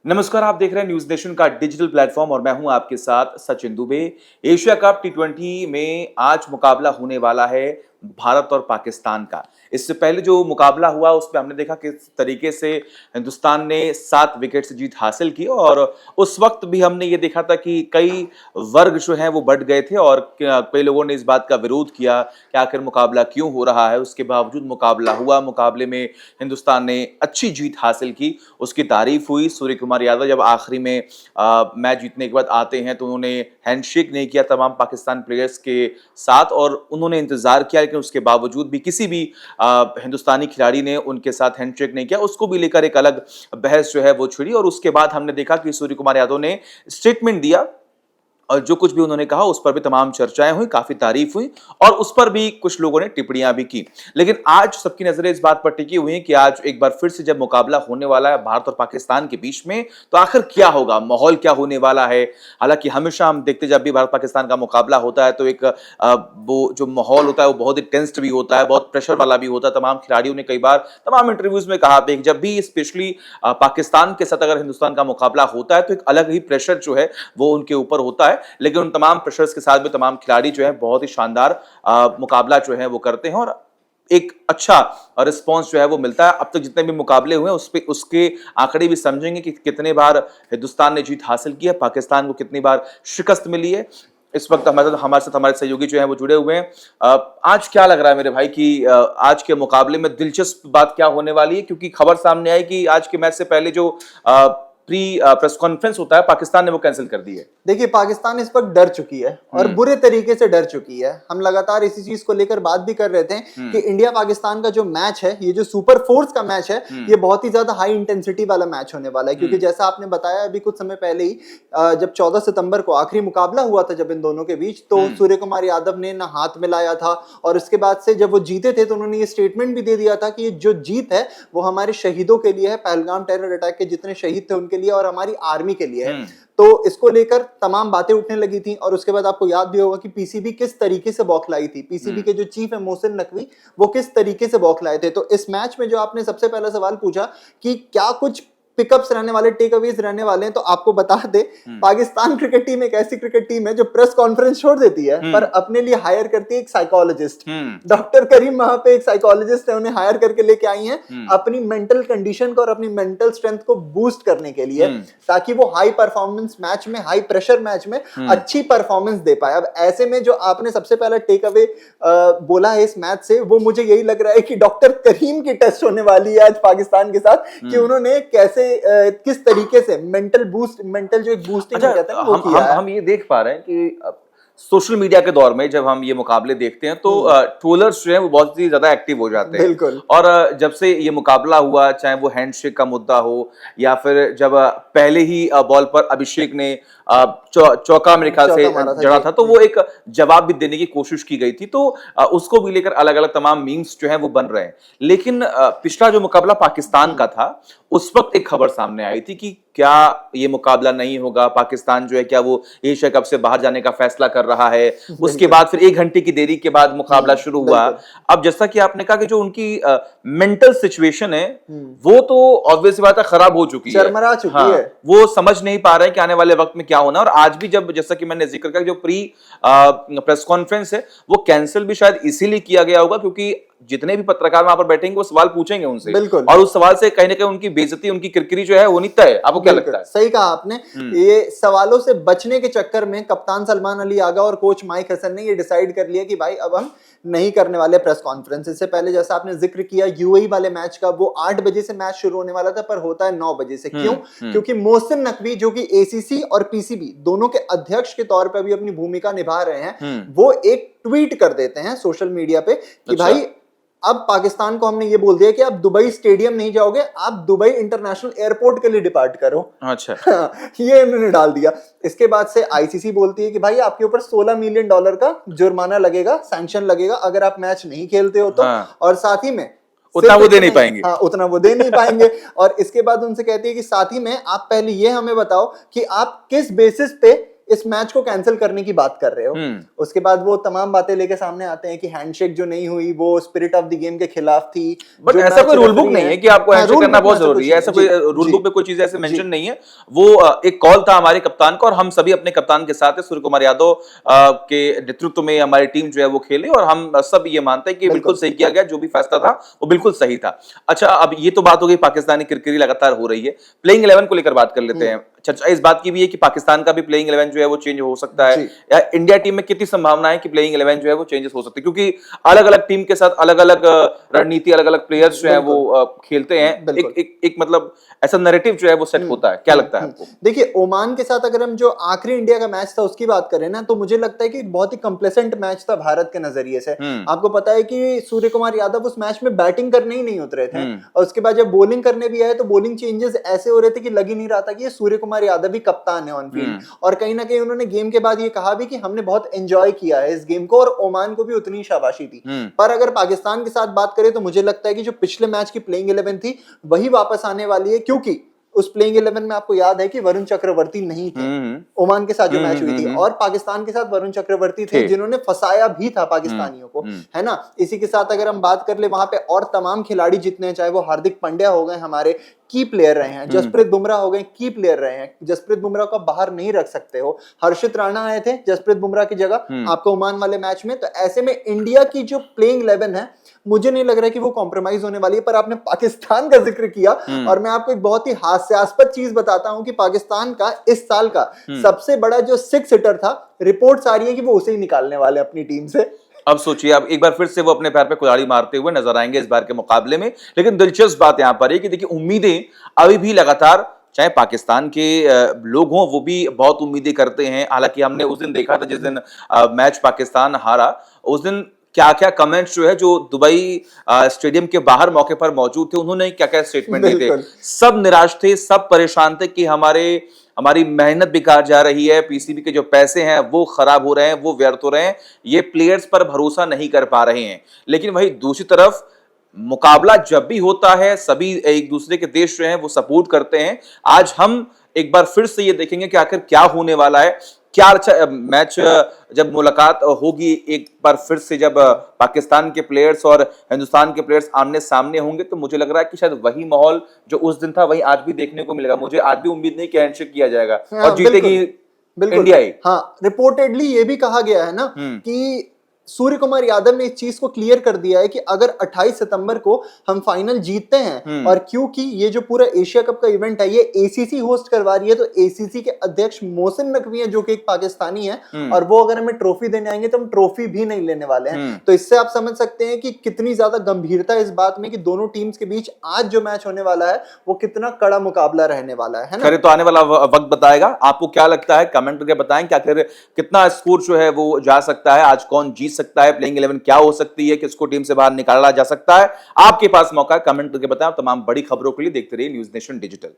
नमस्कार, आप देख रहे हैं न्यूज नेशन का डिजिटल प्लेटफॉर्म और मैं हूं आपके साथ सचिन दुबे। एशिया कप टी20 में आज मुकाबला होने वाला है भारत और पाकिस्तान का। इससे पहले जो मुकाबला हुआ उसमें हमने देखा किस तरीके से हिंदुस्तान ने 7 विकेट से जीत हासिल की और उस वक्त भी हमने ये देखा था कि कई वर्ग जो हैं वो बढ़ गए थे और कई लोगों ने इस बात का विरोध किया कि आखिर मुकाबला क्यों हो रहा है। उसके बावजूद मुकाबला हुआ, मुकाबले में हिंदुस्तान ने अच्छी जीत हासिल की, उसकी तारीफ हुई। सूर्य कुमार यादव जब आखिरी में मैच जीतने के बाद आते हैं तो उन्होंने हैंडशेक नहीं किया तमाम पाकिस्तान प्लेयर्स के साथ और उन्होंने इंतजार किया, लेकिन उसके बावजूद भी किसी भी हिंदुस्तानी खिलाड़ी ने उनके साथ हैंडशेक नहीं किया। उसको भी लेकर एक अलग बहस जो है वो छिड़ी और उसके बाद हमने देखा कि सूर्य कुमार यादव ने स्टेटमेंट दिया और जो कुछ भी उन्होंने कहा उस पर भी तमाम चर्चाएं हुई, काफी तारीफ हुई और उस पर भी कुछ लोगों ने टिप्पणियां भी की। लेकिन आज सबकी नजरें इस बात पर टिकी हुई हैं कि आज एक बार फिर से जब मुकाबला होने वाला है भारत और पाकिस्तान के बीच में, तो आखिर क्या होगा, माहौल क्या होने वाला है। हालांकि हमेशा हम देखते जब भी भारत पाकिस्तान का मुकाबला होता है तो एक वो जो माहौल होता है वो बहुत ही टेंस्ड भी होता है, बहुत प्रेशर वाला भी होता है। तमाम खिलाड़ियों ने कई बार तमाम इंटरव्यूज में कहा कि जब भी स्पेशली पाकिस्तान के साथ अगर हिंदुस्तान का मुकाबला होता है तो एक अलग ही प्रेशर जो है वो उनके ऊपर होता है। लेकिन उन तमाम प्रेशर्स के साथ भी तमाम खिलाड़ी जो है बहुत ही शानदार मुकाबला जो है वो करते हैं और एक अच्छा रिस्पांस जो है वो मिलता है। अब तक जितने भी मुकाबले हुए उस पे उसके आंकड़े भी समझेंगे कि कितने बार हिंदुस्तान ने जीत हासिल की है, पाकिस्तान को कितनी बार शिकस्त मिली है। इस वक्त हमारे साथ हमारे सहयोगी जो है वो जुड़े हुए हैं। आज क्या लग रहा है मेरे भाई कि आज के मुकाबले में दिलचस्प बात क्या होने वाली है, क्योंकि खबर सामने आई कि आज के मैच से पहले जो प्री प्रेस कॉन्फ्रेंस होता है पाकिस्तान ने वो कैंसिल कर दी है। देखिए, पाकिस्तान इस वक्त डर चुकी है और बुरे तरीके से डर चुकी है। हम लगातार इसी चीज को लेकर बात भी कर रहे थे कि इंडिया पाकिस्तान का जो मैच है, ये जो सुपर फोर्स का मैच है, ये बहुत ही ज्यादा हाई इंटेंसिटी वाला मैच होने वाला है। क्योंकि जैसा आपने बताया अभी कुछ समय पहले ही, जब 14 सितंबर को आखिरी मुकाबला हुआ था जब इन दोनों के बीच, तो सूर्य कुमार यादव ने ना हाथ मिलाया था और उसके बाद से जब वो जीते थे तो उन्होंने ये स्टेटमेंट भी दे दिया था कि ये जो जीत है वो हमारे शहीदों के लिए है, पहलगाम टेरर अटैक के जितने शहीद थे उनके लिए और हमारी आर्मी के लिए है। तो इसको लेकर तमाम बातें उठने लगी थी और उसके बाद आपको याद भी होगा कि पीसीबी किस तरीके से बौखलाई थी। पीसीबी के जो चीफ है मोहसिन नकवी, वो किस तरीके से बौखलाए थे। तो इस मैच में जो आपने सबसे पहला सवाल पूछा कि क्या कुछ पिकअप्स रहने वाले, टेक अवेज रहने वाले हैं, तो आपको बता दे, पाकिस्तान क्रिकेट टीम एक ऐसी क्रिकेट टीम है जो प्रेस कॉन्फ्रेंस छोड़ देती है पर अपने लिए हायर करती है एक साइकोलॉजिस्ट। डॉक्टर करीम वहां पे एक साइकोलॉजिस्ट है, उन्हें हायर करके लेके आई हैं अपनी मेंटल कंडीशन को और अपनी मेंटल स्ट्रेंथ को बूस्ट करने के लिए, ताकि वो हाई परफॉर्मेंस मैच में, हाई प्रेशर मैच में अच्छी परफॉर्मेंस दे पाए। अब ऐसे में जो आपने सबसे पहला टेक अवे बोला है इस मैच से, वो मुझे यही लग रहा है कि डॉक्टर करीम की टेस्ट होने वाली है आज पाकिस्तान के साथ, कि उन्होंने कैसे किस तरीके से मेंटल बूस्ट, मेंटल जो एक बूस्टिंग कहते हैं वो किया है। हम ये देख पा रहे हैं कि सोशल मीडिया के दौर में जब हम ये मुकाबले देखते हैं तो ट्रोलर्स जो हैं वो बहुत ही ज्यादा एक्टिव हो जाते हैं। बिल्कुल। और जब से ये मुकाबला हुआ, चाहे वो हैंडशेक का मुद्दा हो या फिर जब पहले ही बॉल पर अभिषेक ने चौका मेरे ख्याल से जड़ा था तो वो एक जवाब भी देने की कोशिश की गई थी, तो उसको भी लेकर अलग अलग तमाम मीम्स जो हैं वो बन रहे हैं। लेकिन पिछला जो मुकाबला पाकिस्तान का था उस वक्त एक खबर सामने आई थी कि क्या ये मुकाबला नहीं होगा, पाकिस्तान जो है क्या वो एशिया कप से बाहर जाने का फैसला कर रहा है। उसके बाद फिर 1 घंटे की देरी के बाद मुकाबला शुरू हुआ। अब जैसा कि आपने कहा कि जो उनकी मेंटल सिचुएशन है वो तो ऑब्वियस बात है खराब हो चुकी है, चरमरा चुकी है। वो समझ नहीं पा रहे हैं कि आने वाले वक्त में क्या होना। और आज भी जब, जैसा कि मैंने जिक्र किया, जो प्री प्रेस कॉन्फ्रेंस है वो कैंसिल भी शायद इसीलिए किया गया होगा क्योंकि जितने भी पत्रकार वहां पर बैठेंगे वो सवाल पूछेंगे उनसे, बिल्कुल। और उस सवाल से कहीं ना कहीं उनकी बेइज्जती, उनकी किरकिरी जो है वो नहीं तय। आपको क्या लगता है? सही कहा आपने। ये सवालों से बचने के चक्कर में कप्तान सलमान अली आगा और कोच माइक हसन ने ये डिसाइड कर लिया कि भाई अब हम नहीं करने वाले प्रेस कॉन्फ्रेंस। इससे पहले जैसा आपने जिक्र किया यूएई वाले मैच का, वो 8 बजे से मैच शुरू होने वाला था पर होता है 9 बजे से। क्यों? क्योंकि मोहसिन नकवी जो कि एसीसी और पीसीबी दोनों के अध्यक्ष के तौर पर भी अपनी भूमिका निभा रहे हैं, वो एक ट्वीट कर देते हैं सोशल मीडिया पे कि भाई अब पाकिस्तान को हमने ये बोल दिया कि आप दुबई स्टेडियम नहीं जाओगे, आप दुबई इंटरनेशनल एयरपोर्ट के लिए डिपार्ट करो। अच्छा। ये उन्होंने डाल दिया। इसके बाद से आईसीसी बोलती है कि भाई आपके ऊपर $16 मिलियन का जुर्माना लगेगा, सैंक्शन लगेगा अगर आप मैच नहीं खेलते हो तो। और साथ ही में उतना वो दे नहीं पाएंगे। हाँ, उतना वो दे नहीं पाएंगे। और इसके बाद उनसे कहती है कि साथ ही में आप पहले ये हमें बताओ कि आप किस बेसिस पे इस मैच को कैंसिल करने की बात कर रहे हो। उसके बाद वो तमाम बातें लेके सामने आते हैं कि हैंडशेक जो नहीं हुई वो स्पिरिट ऑफ द गेम के खिलाफ थी। बट ऐसा कोई रूल बुक नहीं है कि आपको हैंडशेक करना बहुत जरूरी है, ऐसा कोई रूल बुक में कोई चीज ऐसे मेंशन नहीं है। वो एक कॉल था हमारे कप्तान का और हम सभी अपने कप्तान के साथ है। सूर्य कुमार यादव के नेतृत्व में हमारी टीम जो है वो खेली और हम सब ये मानते हैं कि बिल्कुल सही किया गया, जो भी फैसला था वो बिल्कुल सही था। अच्छा, अब ये तो बात हो गई पाकिस्तानी किरकिरी लगातार हो रही है, प्लेइंग 11 को लेकर बात कर लेते हैं। चर्चा इस बात की भी है कि पाकिस्तान का भी प्लेइंग 11 जो है वो चेंज हो सकता है, या इंडिया टीम में कितनी संभावना है कि प्लेइंग 11 जो है वो चेंजेस हो सकती है, क्योंकि अलग अलग टीम के साथ अलग अलग रणनीति, अलग अलग प्लेयर्स जो है वो खेलते हैं। एक मतलब ऐसा नैरेटिव जो है वो सेट होता है। क्या लगता है आपको? देखिए, ओमान के साथ अगर हम जो आखिरी इंडिया का मैच था उसकी बात करें ना, तो मुझे लगता है कि बहुत ही कंप्लेसेंट मैच था भारत के नजरिए से। आपको पता है कि सूर्य कुमार यादव उस मैच में बैटिंग करने ही नहीं उतरे थे, और उसके बाद जब बॉलिंग करने भी आए तो बॉलिंग चेंजेस ऐसे हो रहे थे कि लग ही नहीं रहा था कि ये सूर्य कुमार यादव ही कप्तान है ऑन फील्ड। और कहीं ना कहीं उन्होंने गेम के बाद ये कहा भी कि हमने बहुत एंजॉय किया है इस गेम को, और ओमान को भी उतनी शाबाशी थी। पर अगर पाकिस्तान के साथ बात करें तो मुझे लगता है कि जो पिछले मैच की प्लेइंग 11 थी वही वापस आने वाली है, क्योंकि उस प्लेइंग 11 में आपको याद है कि वरुण चक्रवर्ती नहीं थे ओमान के साथ जो मैच हुई थी, और पाकिस्तान के साथ वरुण चक्रवर्ती थे जिन्होंने फंसाया भी था पाकिस्तानियों को, है ना। इसी के साथ अगर हम बात कर ले वहां पे और तमाम खिलाड़ी जितने, चाहे वो हार्दिक पांड्या हो गए हमारे की प्लेयर रहे हैं, जसप्रीत बुमराह हो गए की प्लेयर रहे हैं, जसप्रीत बुमराह को बाहर नहीं रख सकते हो। हर्षित राणा आए थे जसप्रीत बुमराह की जगह आपको ओमान वाले मैच में। तो ऐसे में इंडिया की जो प्लेइंग 11 है मुझे नहीं लग रहा है कि वो कॉम्प्रोमाइज होने वाली है। पर आपने पाकिस्तान का जिक्र किया और मैं आपको एक बहुत ही हास्यास्पद चीज बताता हूं कि पाकिस्तान का इस साल का सबसे बड़ा जो 6 हिटर था, रिपोर्ट्स आ रही है कि वो उसे ही निकालने वाले अपनी टीम से। अब सोचिए, अब एक बार फिर से वो अपने पैर पे कुल्हाड़ी मारते हुए नजर आएंगे इस बार के मुकाबले में। लेकिन दिलचस्प बात यहां पर है कि देखिए, उम्मीदें अभी भी लगातार, चाहे पाकिस्तान के लोग हों वो भी बहुत उम्मीदें करते हैं। हालांकि हमने उस दिन देखा था जिस दिन मैच पाकिस्तान हारा, उस दिन क्या क्या कमेंट्स जो है, जो दुबई स्टेडियम के बाहर मौके पर मौजूद थे, उन्होंने क्या क्या स्टेटमेंट दिए थे। सब निराश थे, सब परेशान थे कि हमारी मेहनत बेकार जा रही है, पीसीबी के जो पैसे हैं वो खराब हो रहे हैं, वो व्यर्थ हो रहे हैं, ये प्लेयर्स पर भरोसा नहीं कर पा रहे हैं। लेकिन वही दूसरी तरफ मुकाबला जब भी होता है, सभी एक दूसरे के देश जो हैं वो सपोर्ट करते हैं। आज हम एक बार फिर से ये देखेंगे कि आखिर क्या होने वाला है। क्या अच्छा मैच, जब मुलाकात होगी एक बार फिर से, जब पाकिस्तान के प्लेयर्स और हिंदुस्तान के प्लेयर्स आमने सामने होंगे, तो मुझे लग रहा है कि शायद वही माहौल जो उस दिन था वही आज भी देखने को मिलेगा। मुझे आज भी उम्मीद नहीं कि हैंडशेक किया जाएगा और जीतेगी इंडिया ही। हाँ, रिपोर्टेडली ये भी कहा गया है ना कि सूर्य कुमार यादव ने इस चीज को क्लियर कर दिया है कि अगर 28 सितंबर को हम फाइनल जीतते हैं, और क्योंकि ये जो पूरा एशिया कप का इवेंट है ये एसीसी होस्ट करवा रही है, तो एसीसी के अध्यक्ष मोहसिन नकवी हैं जो कि एक पाकिस्तानी है, और वो अगर हमें ट्रॉफी देने आएंगे तो हम ट्रॉफी भी नहीं लेने वाले हैं। तो इससे आप समझ सकते हैं कि कितनी ज्यादा गंभीरता इस बात में कि दोनों टीम्स के बीच आज जो मैच होने वाला है वो कितना कड़ा मुकाबला रहने वाला है ना। तो आने वाला वक्त बताएगा। आपको क्या लगता है, कमेंट करके बताएं कि आखिर कितना स्कोर जो है वो जा सकता है, आज कौन जीत सकता है, प्लेइंग 11 क्या हो सकती है, किसको टीम से बाहर निकाला जा सकता है। आपके पास मौका है, कमेंट करके बताएं। तमाम बड़ी खबरों के लिए देखते रहिए न्यूज़ नेशन डिजिटल।